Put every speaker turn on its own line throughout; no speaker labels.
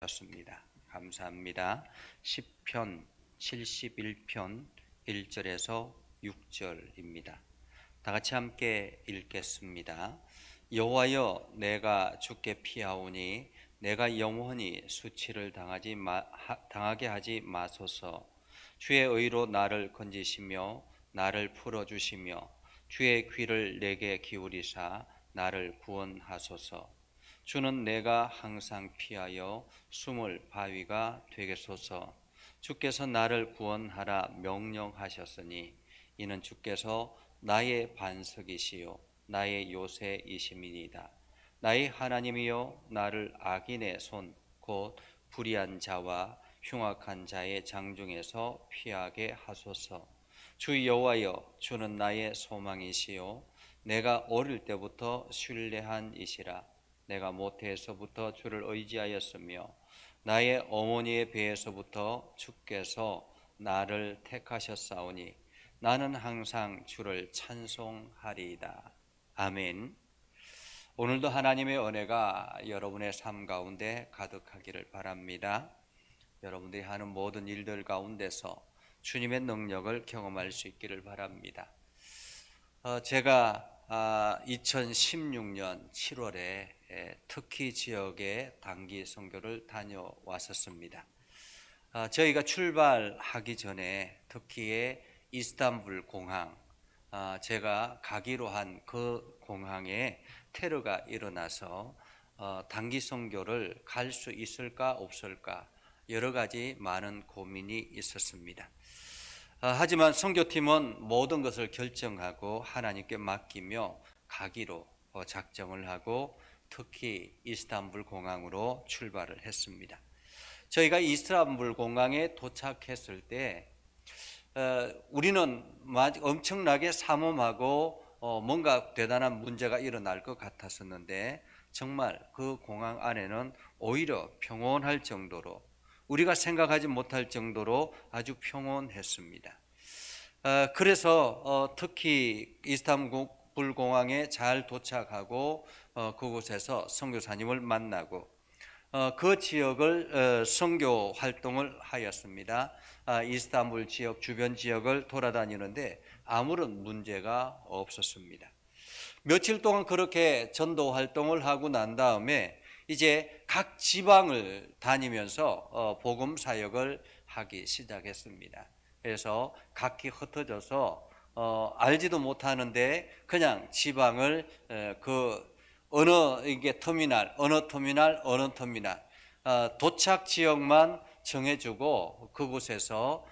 습니다. 감사합니다. 시편 71편 1절에서 6절입니다. 다 같이 함께 읽겠습니다. 여호와여, 내가 주께 피하오니 내가 영원히 수치를 당하게 하지 마소서. 주의 의로 나를 건지시며 나를 풀어주시며 주의 귀를 내게 기울이사 나를 구원하소서. 주는 내가 항상 피하여 숨을 바위가 되겠소서. 주께서 나를 구원하라 명령하셨으니 이는 주께서 나의 반석이시요 나의 요새이심이니이다. 나의 하나님이여, 나를 악인의 손 곧 불의한 자와 흉악한 자의 장중에서 피하게 하소서. 주 여호와여, 주는 나의 소망이시요 내가 어릴 때부터 신뢰한 이시라. 내가 모태에서부터 주를 의지하였으며 나의 어머니의 배에서부터 주께서 나를 택하셨사오니 나는 항상 주를 찬송하리이다. 아멘. 오늘도 하나님의 은혜가 여러분의 삶 가운데 가득하기를 바랍니다. 여러분들이 하는 모든 일들 가운데서 주님의 능력을 경험할 수 있기를 바랍니다. 제가 2016년 7월에 터키 지역에 단기 선교를 다녀왔었습니다. 저희가 출발하기 전에 터키의 이스탄불 공항, 제가 가기로 한 그 공항에 테러가 일어나서 단기 선교를 갈 수 있을까 없을까 여러 가지 많은 고민이 있었습니다. 하지만 선교팀은 모든 것을 결정하고 하나님께 맡기며 가기로 작정을 하고 특히 이스탄불 공항으로 출발을 했습니다. 저희가 이스탄불 공항에 도착했을 때 우리는 엄청나게 삼엄하고 뭔가 대단한 문제가 일어날 것 같았었는데 정말 그 공항 안에는 오히려 평온할 정도로, 우리가 생각하지 못할 정도로 아주 평온했습니다. 그래서 특히 이스탄불 공항에 잘 도착하고 그곳에서 선교사님을 만나고 그 지역을 선교 활동을 하였습니다. 이스탄불 지역 주변 지역을 돌아다니는데 아무런 문제가 없었습니다. 며칠 동안 그렇게 전도 활동을 하고 난 다음에 이제 각 지방을 다니면서 복음 사역을 하기 시작했습니다. 그래서 각기 흩어져서 알지도 못하는데 그냥 지방을 어느 터미널 도착 지역만 정해주고 그곳에서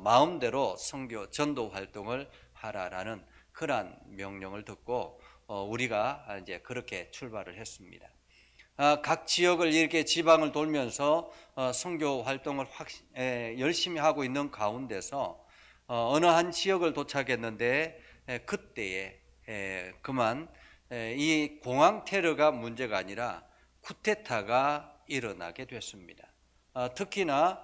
마음대로 선교 전도 활동을 하라라는 그러한 명령을 듣고 우리가 이제 그렇게 출발을 했습니다. 각 지역을 이렇게 지방을 돌면서 선교 활동을 열심히 하고 있는 가운데서 어느 한 지역을 도착했는데 그때에 그만 이 공항 테러가 문제가 아니라 쿠데타가 일어나게 됐습니다. 특히나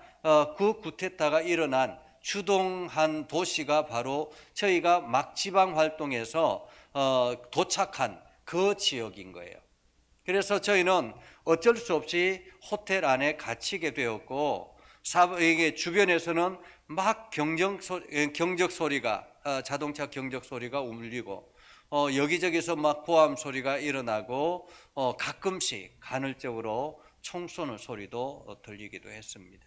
그 쿠데타가 일어난 주동한 도시가 바로 저희가 막 지방 활동에서 도착한 그 지역인 거예요. 그래서 저희는 어쩔 수 없이 호텔 안에 갇히게 되었고 이게 주변에서는 막 경적 소리가 자동차 경적 소리가 울리고 여기저기서 막 고함 소리가 일어나고 가끔씩 간헐적으로 총 쏘는 소리도 들리기도 했습니다.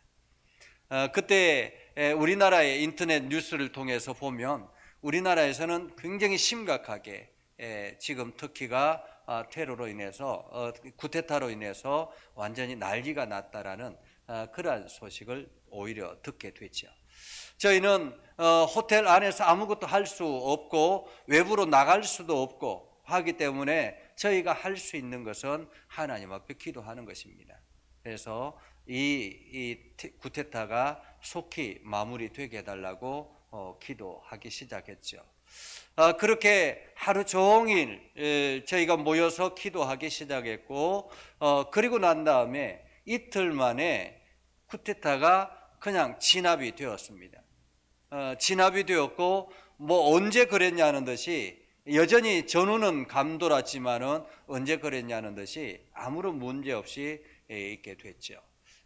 그때 우리나라의 인터넷 뉴스를 통해서 보면 우리나라에서는 굉장히 심각하게 지금 터키가 테러로 인해서 쿠데타로 인해서 완전히 난리가 났다라는 그러한 소식을 오히려 듣게 됐죠. 저희는 호텔 안에서 아무것도 할 수 없고 외부로 나갈 수도 없고 하기 때문에 저희가 할 수 있는 것은 하나님 앞에 기도하는 것입니다. 그래서 이 쿠데타가 속히 마무리되게 해달라고 기도하기 시작했죠. 그렇게 하루 종일 저희가 모여서 기도하기 시작했고 그리고 난 다음에 이틀 만에 쿠데타가 그냥 진압이 되었습니다. 진압이 되었고 뭐 언제 그랬냐는 듯이 여전히 전후는 감돌았지만은 언제 그랬냐는 듯이 아무런 문제 없이 있게 됐죠.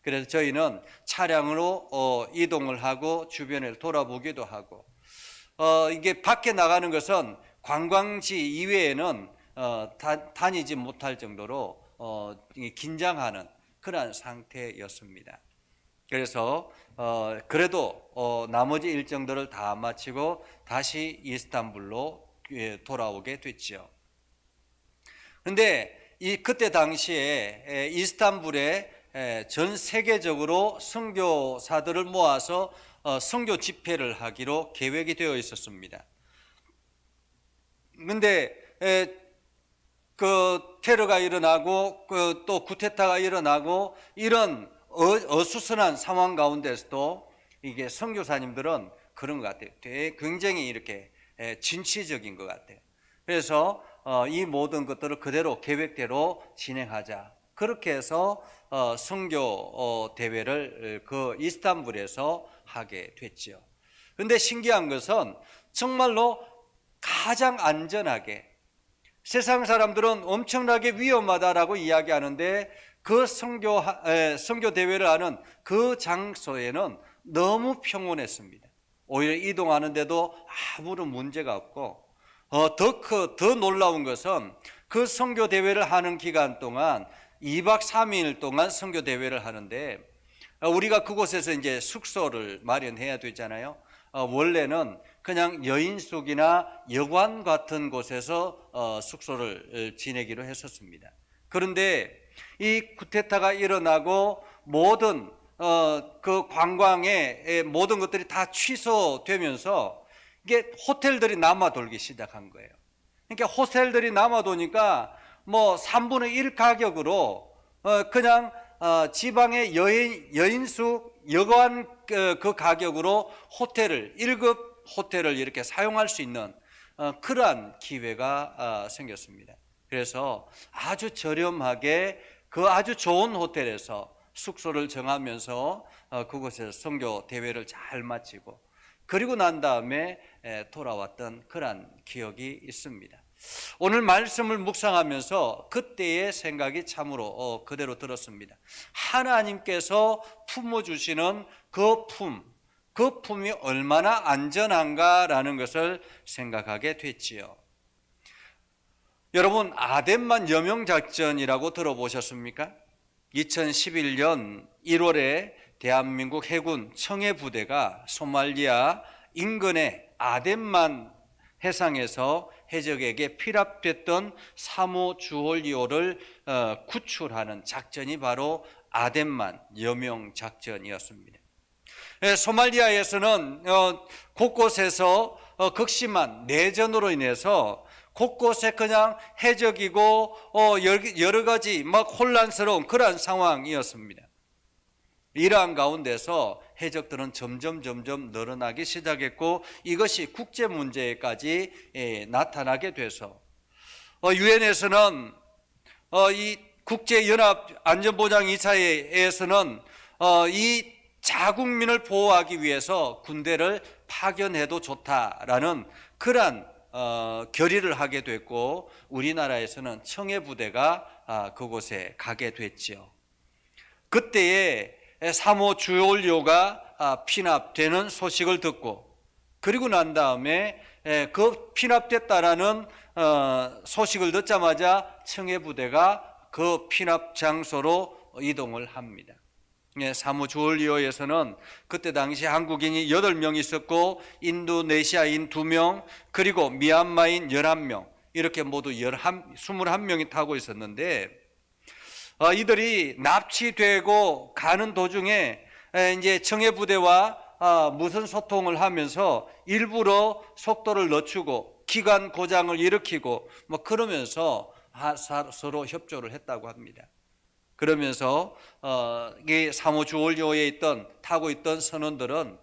그래서 저희는 차량으로 이동을 하고 주변을 돌아보기도 하고, 이게 밖에 나가는 것은 관광지 이외에는 다니지 못할 정도로 긴장하는 그러한 상태였습니다. 그래서 그래도 나머지 일정들을 다 마치고 다시 이스탄불로 돌아오게 됐죠. 그런데 그때 당시에 이스탄불에 전 세계적으로 선교사들을 모아서 선교 집회를 하기로 계획이 되어 있었습니다. 그런데 그 테러가 일어나고 또 쿠데타가 일어나고 이런 어수선한 상황 가운데서도 이게 선교사님들은 그런 것 같아요. 되게 굉장히 이렇게 진취적인 것 같아요. 그래서 이 모든 것들을 그대로 계획대로 진행하자. 그렇게 해서 선교 대회를 그 이스탄불에서 하게 됐죠. 그런데 신기한 것은 정말로 가장 안전하게, 세상 사람들은 엄청나게 위험하다라고 이야기하는데 그 선교 대회를 하는 그 장소에는 너무 평온했습니다. 오히려 이동하는데도 아무런 문제가 없고, 더 놀라운 것은 그 선교 대회를 하는 기간 동안 2박 3일 동안 선교 대회를 하는데, 우리가 그곳에서 이제 숙소를 마련해야 되잖아요. 원래는 그냥 여인숙이나 여관 같은 곳에서 숙소를 지내기로 했었습니다. 그런데 이 쿠데타가 일어나고 모든 그 관광의 모든 것들이 다 취소되면서 이게 호텔들이 남아돌기 시작한 거예요. 그러니까 호텔들이 남아도니까 뭐 3분의 1 가격으로 그냥 지방의 여인숙 여관 그 가격으로 호텔을 1급 호텔을 이렇게 사용할 수 있는 그러한 기회가 생겼습니다. 그래서 아주 저렴하게 그 아주 좋은 호텔에서 숙소를 정하면서 그곳에서 선교 대회를 잘 마치고 그리고 난 다음에 돌아왔던 그러한 기억이 있습니다. 오늘 말씀을 묵상하면서 그때의 생각이 참으로 그대로 들었습니다. 하나님께서 품어주시는 그 품이 얼마나 안전한가라는 것을 생각하게 됐지요. 여러분, 아덴만 여명작전이라고 들어보셨습니까? 2011년 1월에 대한민국 해군 청해부대가 소말리아 인근의 아덴만 해상에서 해적에게 피랍됐던 사모 주홀리오를 구출하는 작전이 바로 아덴만 여명 작전이었습니다. 소말리아에서는 곳곳에서 극심한 내전으로 인해서 곳곳에 그냥 해적이고 여러 가지 막 혼란스러운 그러한 상황이었습니다. 이러한 가운데서 해적들은 점점 늘어나기 시작했고 이것이 국제 문제까지 나타나게 돼서 유엔에서는 이 국제연합안전보장이사회에서는 이 자국민을 보호하기 위해서 군대를 파견해도 좋다라는 그러한 결의를 하게 됐고 우리나라에서는 청해부대가 그곳에 가게 됐지요. 그때에 사모 주홀리오가 피납되는 소식을 듣고 그리고 난 다음에 그 피납됐다라는 소식을 듣자마자 청해부대가 그 피납 장소로 이동을 합니다. 사모 주홀리오에서는 그때 당시 한국인이 8명 있었고 인도네시아인 2명 그리고 미얀마인 11명 이렇게 모두 21명이 타고 있었는데 이들이 납치되고 가는 도중에 이제 청해부대와 무슨 소통을 하면서 일부러 속도를 늦추고 기관 고장을 일으키고 뭐 그러면서 서로 협조를 했다고 합니다. 그러면서 이 사모 주홀리오에 타고 있던 선원들은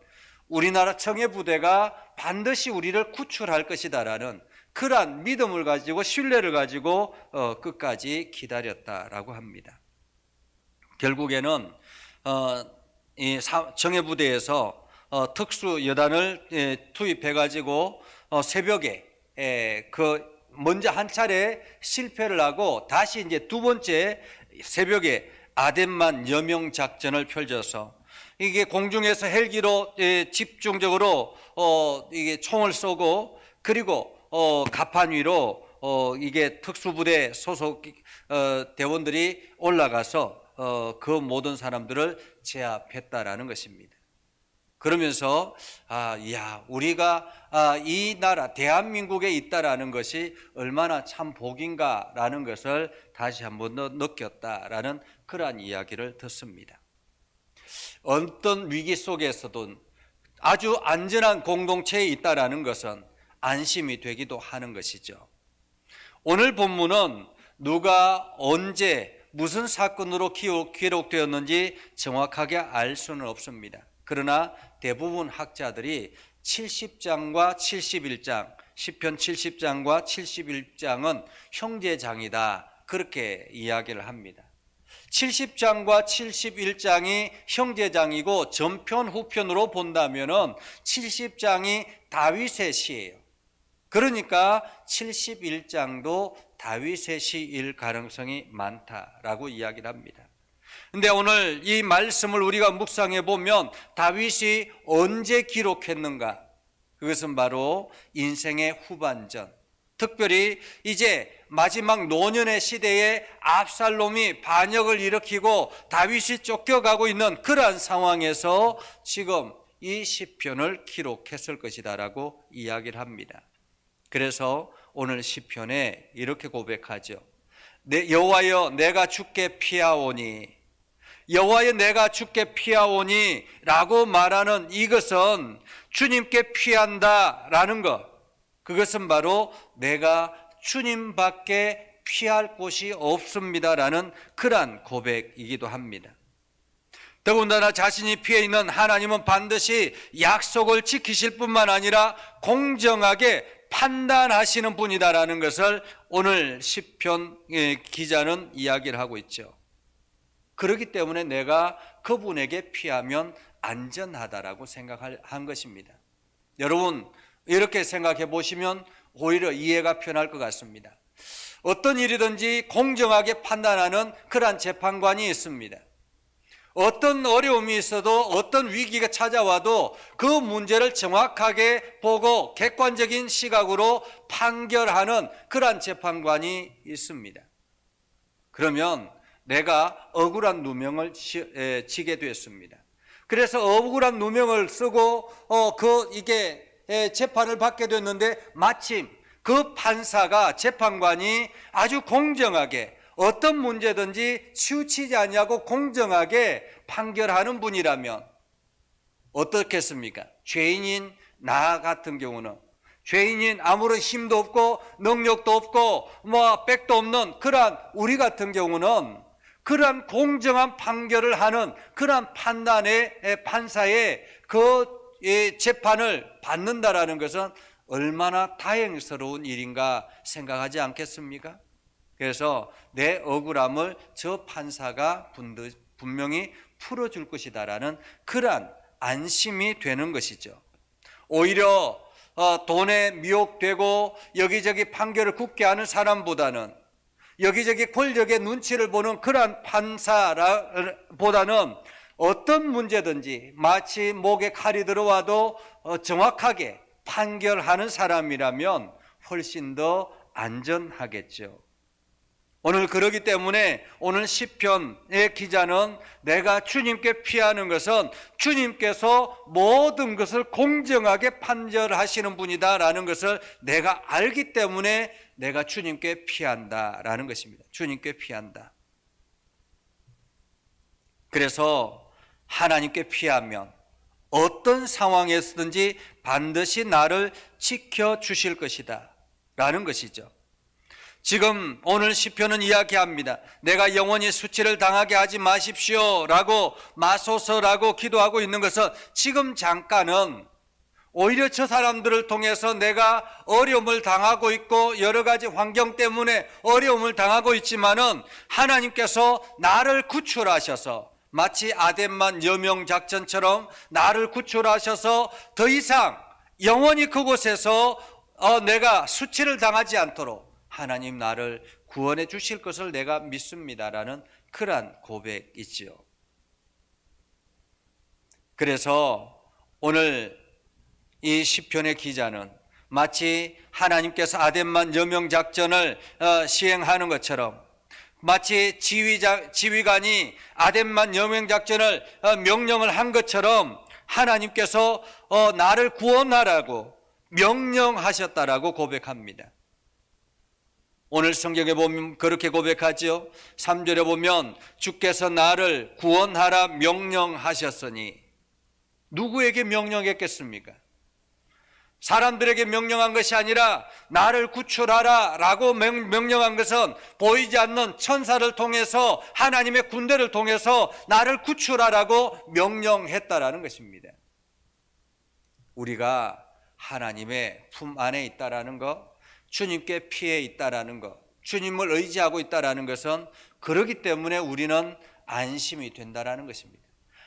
우리나라 청해부대가 반드시 우리를 구출할 것이다라는 그러한 믿음을 가지고 신뢰를 가지고 끝까지 기다렸다라고 합니다. 결국에는 이 청해부대에서 특수 여단을 투입해 가지고 새벽에 먼저 한 차례 실패를 하고 다시 이제 두 번째 새벽에 아덴만 여명 작전을 펼쳐서 이게 공중에서 헬기로 집중적으로 이게 총을 쏘고, 그리고 가판 위로 이게 특수부대 소속 대원들이 올라가서 그 모든 사람들을 제압했다라는 것입니다. 그러면서 우리가 이 나라 대한민국에 있다라는 것이 얼마나 참 복인가라는 것을 다시 한번 더 느꼈다라는 그러한 이야기를 듣습니다. 어떤 위기 속에서도 아주 안전한 공동체에 있다라는 것은 안심이 되기도 하는 것이죠. 오늘 본문은 누가 언제 무슨 사건으로 기록되었는지 정확하게 알 수는 없습니다. 그러나 대부분 학자들이 70장과 71장, 시편 70장과 71장은 형제장이다, 그렇게 이야기를 합니다. 70장과 71장이 형제장이고 전편 후편으로 본다면은 70장이 다윗의 시예요. 그러니까 71장도 다윗의 시일 가능성이 많다라고 이야기를 합니다. 근데 오늘 이 말씀을 우리가 묵상해 보면 다윗이 언제 기록했는가? 그것은 바로 인생의 후반전, 특별히 이제 마지막 노년의 시대에 압살롬이 반역을 일으키고 다윗이 쫓겨가고 있는 그러한 상황에서 지금 이 시편을 기록했을 것이다라고 이야기를 합니다. 그래서 오늘 시편에 이렇게 고백하죠. 여호와여 내가 주께 피하오니, 여호와여 내가 주께 피하오니 라고 말하는 이것은 주님께 피한다라는 것, 그것은 바로 내가 주님밖에 피할 곳이 없습니다라는 그러한 고백이기도 합니다. 더군다나 자신이 피해 있는 하나님은 반드시 약속을 지키실 뿐만 아니라 공정하게 판단하시는 분이다라는 것을 오늘 시편 기자는 이야기를 하고 있죠. 그렇기 때문에 내가 그분에게 피하면 안전하다라고 생각한 것입니다. 여러분 이렇게 생각해 보시면 오히려 이해가 편할 것 같습니다. 어떤 일이든지 공정하게 판단하는 그러한 재판관이 있습니다. 어떤 어려움이 있어도 어떤 위기가 찾아와도 그 문제를 정확하게 보고 객관적인 시각으로 판결하는 그러한 재판관이 있습니다. 그러면 내가 억울한 누명을 지게 됐습니다. 그래서 억울한 누명을 쓰고 이게 재판을 받게 됐는데 마침 그 판사가, 재판관이 아주 공정하게 어떤 문제든지 치우치지 않냐고 공정하게 판결하는 분이라면 어떻겠습니까? 죄인인 나 같은 경우는, 죄인인 아무런 힘도 없고 능력도 없고 백도 없는 그러한 우리 같은 경우는 그러한 공정한 판결을 하는 그러한 판단의 판사의 그 재판을 받는다라는 것은 얼마나 다행스러운 일인가 생각하지 않겠습니까? 그래서 내 억울함을 저 판사가 분명히 풀어줄 것이다라는 그러한 안심이 되는 것이죠. 오히려 돈에 미혹되고 여기저기 판결을 굳게 하는 사람보다는, 여기저기 권력의 눈치를 보는 그러한 판사보다는 어떤 문제든지 마치 목에 칼이 들어와도 정확하게 판결하는 사람이라면 훨씬 더 안전하겠죠. 오늘 그러기 때문에 오늘 시편의 기자는 내가 주님께 피하는 것은 주님께서 모든 것을 공정하게 판결하시는 분이다라는 것을 내가 알기 때문에 내가 주님께 피한다라는 것입니다. 주님께 피한다. 그래서 하나님께 피하면 어떤 상황에서든지 반드시 나를 지켜주실 것이다 라는 것이죠. 지금 오늘 시편은 이야기합니다. 내가 영원히 수치를 당하게 하지 마십시오 라고 마소서라고 기도하고 있는 것은 지금 잠깐은 오히려 저 사람들을 통해서 내가 어려움을 당하고 있고 여러 가지 환경 때문에 어려움을 당하고 있지만은 하나님께서 나를 구출하셔서 마치 아덴만 여명 작전처럼 나를 구출하셔서 더 이상 영원히 그곳에서 내가 수치를 당하지 않도록 하나님 나를 구원해 주실 것을 내가 믿습니다라는 그러한 고백이지요. 그래서 오늘 이 시편의 기자는 마치 하나님께서 아덴만 여명 작전을 시행하는 것처럼, 마치 지휘관이 아덴만 여명 작전을 명령을 한 것처럼 하나님께서 나를 구원하라고 명령하셨다라고 고백합니다. 오늘 성경에 보면 그렇게 고백하지요. 3절에 보면 주께서 나를 구원하라 명령하셨으니, 누구에게 명령했겠습니까? 사람들에게 명령한 것이 아니라 나를 구출하라 라고 명령한 것은 보이지 않는 천사를 통해서, 하나님의 군대를 통해서 나를 구출하라고 명령했다라는 것입니다. 우리가 하나님의 품 안에 있다라는 것, 주님께 피해 있다라는 것, 주님을 의지하고 있다라는 것은 그러기 때문에 우리는 안심이 된다라는 것입니다.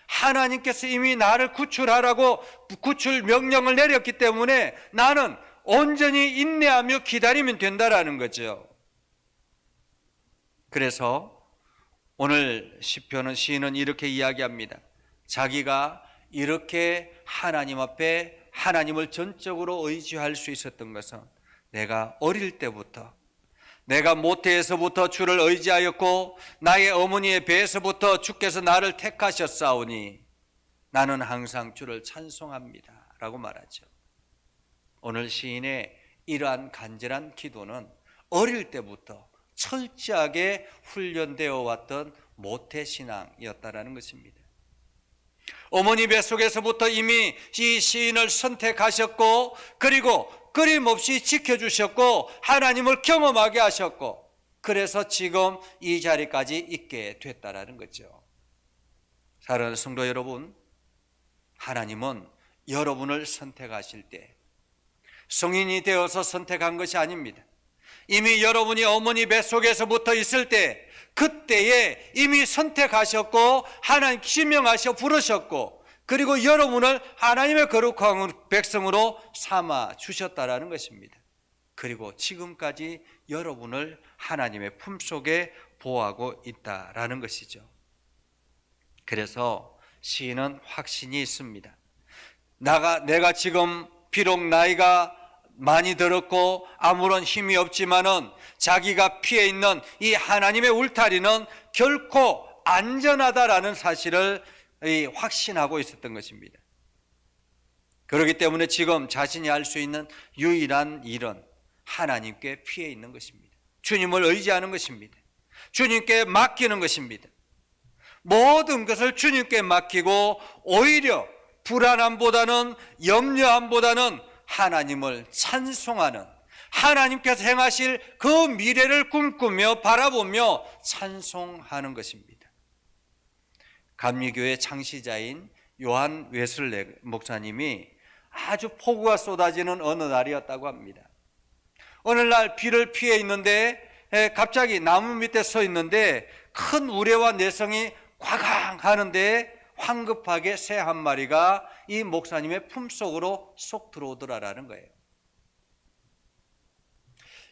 하나님께서 이미 나를 구출하라고 구출 명령을 내렸기 때문에 나는 온전히 인내하며 기다리면 된다라는 거죠. 그래서 오늘 시인은 이렇게 이야기합니다. 자기가 이렇게 하나님 앞에 하나님을 전적으로 의지할 수 있었던 것은 내가 어릴 때부터, 내가 모태에서부터 주를 의지하였고 나의 어머니의 배에서부터 주께서 나를 택하셨사오니 나는 항상 주를 찬송합니다 라고 말하죠. 오늘 시인의 이러한 간절한 기도는 어릴 때부터 철저하게 훈련되어 왔던 모태신앙이었다라는 것입니다. 어머니 뱃속에서부터 이미 이 시인을 선택하셨고, 그리고 끊임없이 지켜주셨고 하나님을 경험하게 하셨고, 그래서 지금 이 자리까지 있게 됐다라는 거죠. 사랑하는 성도 여러분, 하나님은 여러분을 선택하실 때 성인이 되어서 선택한 것이 아닙니다. 이미 여러분이 어머니 뱃속에서부터 있을 때, 그때에 이미 선택하셨고 하나님 지명하셔 부르셨고, 그리고 여러분을 하나님의 거룩한 백성으로 삼아 주셨다라는 것입니다. 그리고 지금까지 여러분을 하나님의 품속에 보호하고 있다라는 것이죠. 그래서 시인은 확신이 있습니다. 내가 지금 비록 나이가 많이 들었고 아무런 힘이 없지만은 자기가 피해 있는 이 하나님의 울타리는 결코 안전하다라는 사실을 확신하고 있었던 것입니다. 그렇기 때문에 지금 자신이 할 수 있는 유일한 일은 하나님께 피해 있는 것입니다. 주님을 의지하는 것입니다. 주님께 맡기는 것입니다. 모든 것을 주님께 맡기고 오히려 불안함보다는, 염려함보다는 하나님을 찬송하는, 하나님께서 행하실 그 미래를 꿈꾸며 바라보며 찬송하는 것입니다. 감리교의 창시자인 요한 웨슬레 목사님이 아주 폭우가 쏟아지는 어느 날이었다고 합니다. 어느 날 비를 피해 있는데 갑자기 나무 밑에 서 있는데 큰 우레와 내성이 꽉 하는데 황급하게 새 한 마리가 이 목사님의 품속으로 쏙 들어오더라라는 거예요.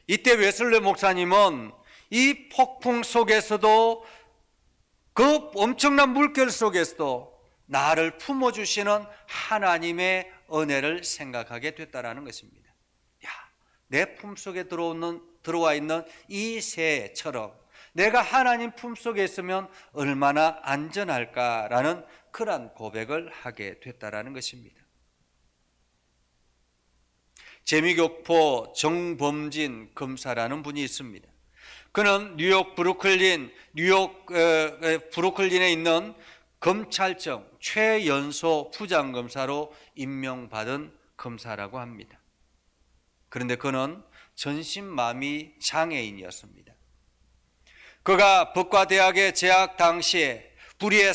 이때 웨슬레 목사님은 이 폭풍 속에서도, 그 엄청난 물결 속에서도 나를 품어주시는 하나님의 은혜를 생각하게 됐다라는 것입니다. 야, 내 품속에 들어와 있는 이 새처럼 내가 하나님 품속에 있으면 얼마나 안전할까라는 그러한 고백을 하게 됐다라는 것입니다. 재미교포 정범진 검사라는 분이 있습니다. 그는 뉴욕 브루클린에 있는 검찰청 최연소 부장검사로 임명받은 검사라고 합니다. 그런데 그는 전신마비 장애인이었습니다. 그가 법과대학에 재학 당시에 불의의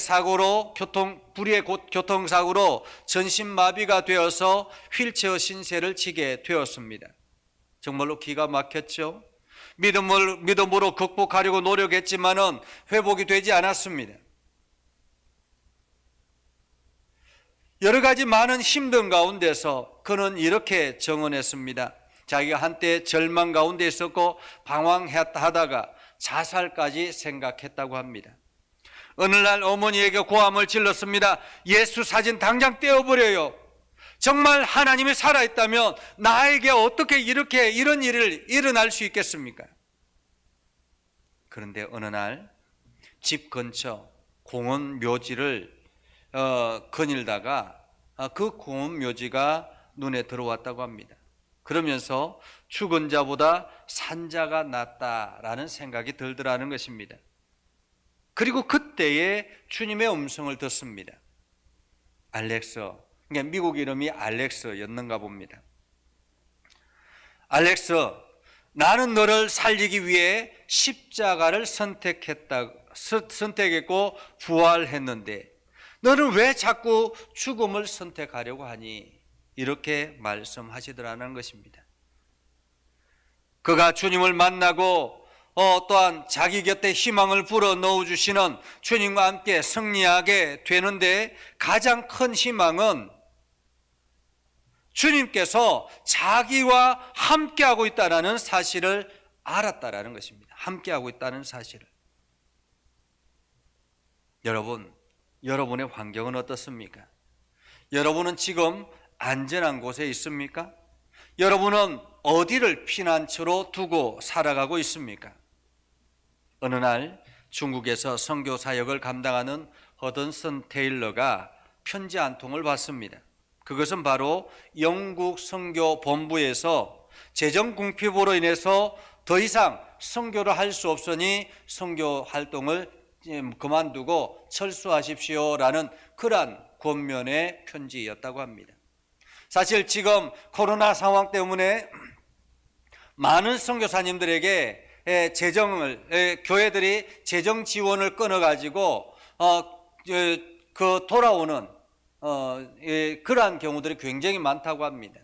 교통사고로 전신마비가 되어서 휠체어 신세를 지게 되었습니다. 정말로 기가 막혔죠. 믿음으로 극복하려고 노력했지만은 회복이 되지 않았습니다. 여러 가지 많은 힘든 가운데서 그는 이렇게 정언했습니다. 자기가 한때 절망 가운데 있었고 방황하다가 자살까지 생각했다고 합니다. 어느 날 어머니에게 고함을 질렀습니다. 예수 사진 당장 떼어버려요. 정말 하나님이 살아있다면 나에게 어떻게 이런 일을 일어날 수 있겠습니까? 그런데 어느 날 집 근처 공원 묘지를 거닐다가 그 공원 묘지가 눈에 들어왔다고 합니다. 그러면서 죽은 자보다 산 자가 낫다라는 생각이 들더라는 것입니다. 그리고 그때에 주님의 음성을 듣습니다. 알렉스, 그러니까 미국 이름이 알렉스였는가 봅니다. 알렉스, 나는 너를 살리기 위해 십자가를 선택했고 부활했는데 너는 왜 자꾸 죽음을 선택하려고 하니? 이렇게 말씀하시더라는 것입니다. 그가 주님을 만나고 또한 자기 곁에 희망을 불어넣어 주시는 주님과 함께 승리하게 되는데 가장 큰 희망은 주님께서 자기와 함께하고 있다는 사실을 알았다라는 것입니다. 함께하고 있다는 사실을. 여러분, 여러분의 환경은 어떻습니까? 여러분은 지금 안전한 곳에 있습니까? 여러분은 어디를 피난처로 두고 살아가고 있습니까? 어느 날 중국에서 선교 사역을 감당하는 허든슨 테일러가 편지 한 통을 받습니다. 그것은 바로 영국 선교 본부에서 재정 궁핍으로 인해서 더 이상 선교를 할 수 없으니 선교 활동을 그만두고 철수하십시오라는 그러한 권면의 편지였다고 합니다. 사실 지금 코로나 상황 때문에 많은 선교사님들에게 교회들이 재정 지원을 끊어가지고 돌아오는 그러한 경우들이 굉장히 많다고 합니다.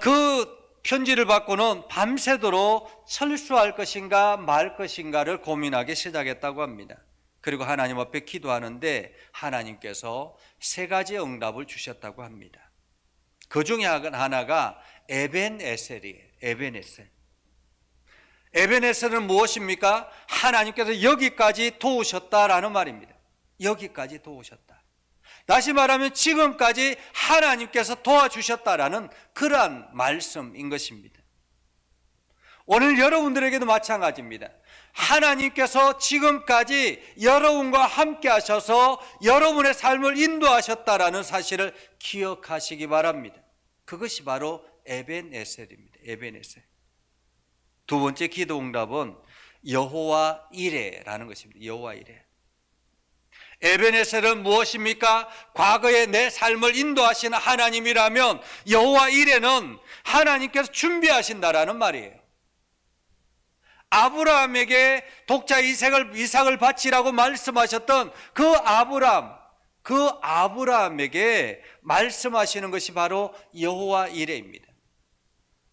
그 편지를 받고는 밤새도록 철수할 것인가 말 것인가를 고민하기 시작했다고 합니다. 그리고 하나님 앞에 기도하는데 하나님께서 세 가지 응답을 주셨다고 합니다. 그 중에 하나가 에벤에셀이에요. 에벤에셀은 무엇입니까? 하나님께서 여기까지 도우셨다라는 말입니다. 여기까지 도우셨다. 다시 말하면 지금까지 하나님께서 도와주셨다라는 그러한 말씀인 것입니다. 오늘 여러분들에게도 마찬가지입니다. 하나님께서 지금까지 여러분과 함께 하셔서 여러분의 삶을 인도하셨다라는 사실을 기억하시기 바랍니다. 그것이 바로 에벤에셀입니다. 에벤에셀. 두 번째 기도 응답은 여호와 이레라는 것입니다. 여호와 이레. 에벤에셀은 무엇입니까? 과거에 내 삶을 인도하시는 하나님이라면 여호와 이레는 하나님께서 준비하신다라는 말이에요. 아브라함에게 독자 이삭을 바치라고 말씀하셨던 그 아브라함에게 말씀하시는 것이 바로 여호와 이레입니다.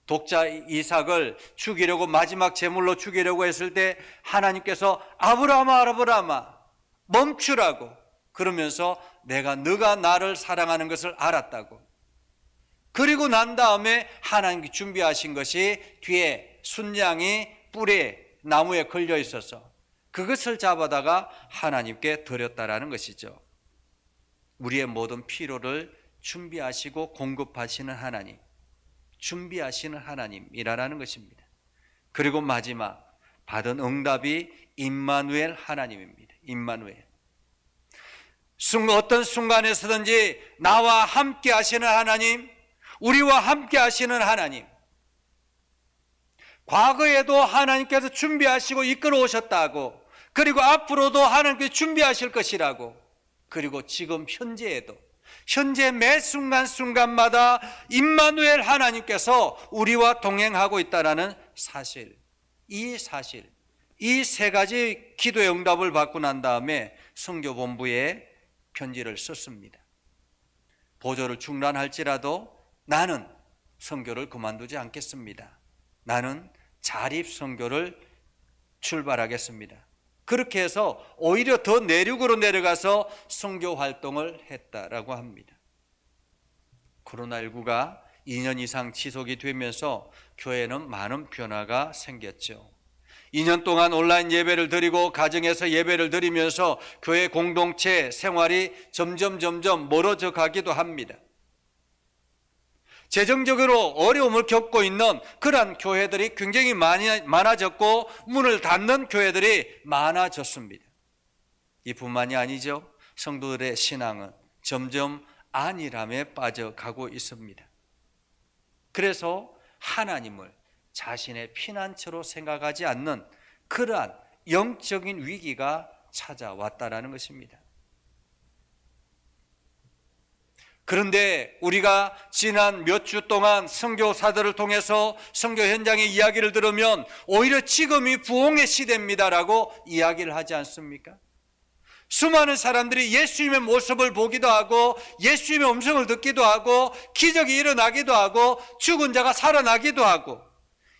독자 이삭을 죽이려고 마지막 제물로 죽이려고 했을 때 하나님께서 아브라함아 멈추라고 그러면서 너가 나를 사랑하는 것을 알았다고. 그리고 난 다음에 하나님께 준비하신 것이 뒤에 순양이 뿔에 나무에 걸려 있어서 그것을 잡아다가 하나님께 드렸다라는 것이죠. 우리의 모든 필요를 준비하시고 공급하시는 하나님, 준비하시는 하나님이라는 것입니다. 그리고 마지막 받은 응답이 임마누엘 하나님입니다. 임마누엘. 어떤 순간에서든지 나와 함께 하시는 하나님, 우리와 함께 하시는 하나님, 과거에도 하나님께서 준비하시고 이끌어 오셨다고, 그리고 앞으로도 하나님께서 준비하실 것이라고, 그리고 지금 현재 매 순간순간마다 임마누엘 하나님께서 우리와 동행하고 있다는 사실, 이 세 가지 기도의 응답을 받고 난 다음에 선교본부에 편지를 썼습니다. 보조를 중단할지라도 나는 선교를 그만두지 않겠습니다. 나는 자립선교를 출발하겠습니다. 그렇게 해서 오히려 더 내륙으로 내려가서 선교 활동을 했다라고 합니다. 코로나19가 2년 이상 지속이 되면서 교회는 많은 변화가 생겼죠. 2년 동안 온라인 예배를 드리고 가정에서 예배를 드리면서 교회 공동체 생활이 점점 멀어져 가기도 합니다. 재정적으로 어려움을 겪고 있는 그러한 교회들이 굉장히 많아졌고 문을 닫는 교회들이 많아졌습니다. 이뿐만이 아니죠. 성도들의 신앙은 점점 안일함에 빠져가고 있습니다. 그래서 하나님을 자신의 피난처로 생각하지 않는 그러한 영적인 위기가 찾아왔다라는 것입니다. 그런데 우리가 지난 몇 주 동안 선교사들을 통해서 선교 현장의 이야기를 들으면 오히려 지금이 부흥의 시대입니다라고 이야기를 하지 않습니까? 수많은 사람들이 예수님의 모습을 보기도 하고 예수님의 음성을 듣기도 하고 기적이 일어나기도 하고 죽은 자가 살아나기도 하고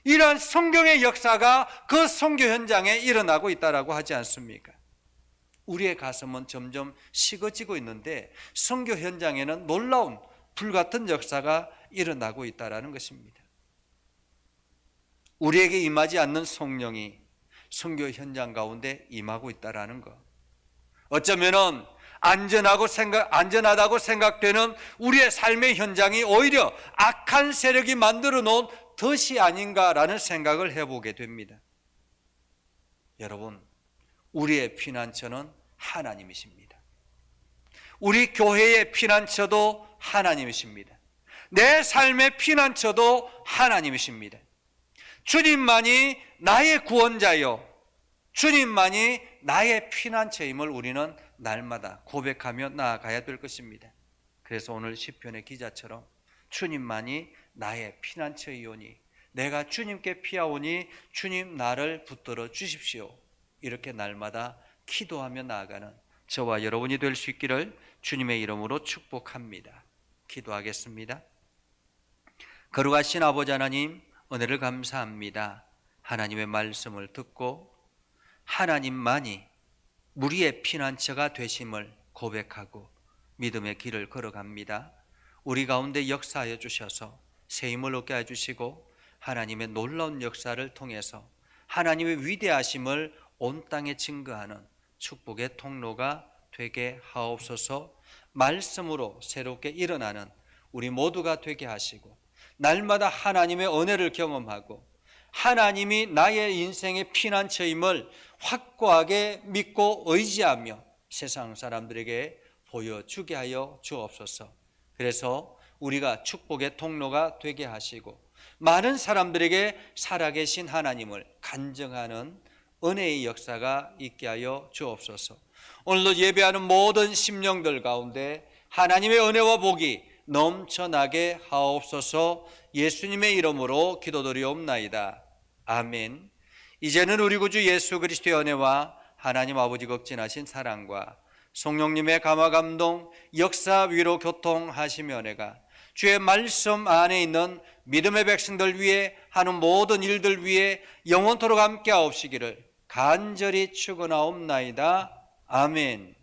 이러한 성경의 역사가 그 선교 현장에 일어나고 있다라고 하지 않습니까? 우리의 가슴은 점점 식어지고 있는데 선교 현장에는 놀라운 불같은 역사가 일어나고 있다는 것입니다. 우리에게 임하지 않는 성령이 선교 현장 가운데 임하고 있다는 것. 어쩌면은 안전하다고 생각되는 우리의 삶의 현장이 오히려 악한 세력이 만들어 놓은 덫이 아닌가라는 생각을 해보게 됩니다. 여러분, 우리의 피난처는 하나님이십니다. 우리 교회의 피난처도 하나님이십니다. 내 삶의 피난처도 하나님이십니다. 주님만이 나의 구원자요, 주님만이 나의 피난처임을 우리는 날마다 고백하며 나아가야 될 것입니다. 그래서 오늘 시편의 기자처럼 주님만이 나의 피난처이오니 내가 주님께 피하오니 주님 나를 붙들어 주십시오. 이렇게 날마다 기도하며 나아가는 저와 여러분이 될 수 있기를 주님의 이름으로 축복합니다. 기도하겠습니다. 거룩하신 아버지 하나님, 은혜를 감사합니다. 하나님의 말씀을 듣고 하나님만이 우리의 피난처가 되심을 고백하고 믿음의 길을 걸어갑니다. 우리 가운데 역사하여 주셔서 새 힘을 얻게 해주시고 하나님의 놀라운 역사를 통해서 하나님의 위대하심을 온 땅에 증거하는 축복의 통로가 되게 하옵소서. 말씀으로 새롭게 일어나는 우리 모두가 되게 하시고 날마다 하나님의 은혜를 경험하고 하나님이 나의 인생의 피난처임을 확고하게 믿고 의지하며 세상 사람들에게 보여주게 하여 주옵소서. 그래서 우리가 축복의 통로가 되게 하시고 많은 사람들에게 살아계신 하나님을 간증하는 은혜의 역사가 있게 하여 주옵소서. 오늘도 예배하는 모든 심령들 가운데 하나님의 은혜와 복이 넘쳐나게 하옵소서. 예수님의 이름으로 기도드리옵나이다. 아멘. 이제는 우리 구주 예수 그리스도의 은혜와 하나님 아버지 극진하신 사랑과 성령님의 감화 감동 역사 위로 교통하시며 은혜가 주의 말씀 안에 있는 믿음의 백성들 위해 하는 모든 일들 위해 영원토록 함께 하옵시기를 간절히 축원하옵나이다. 아멘.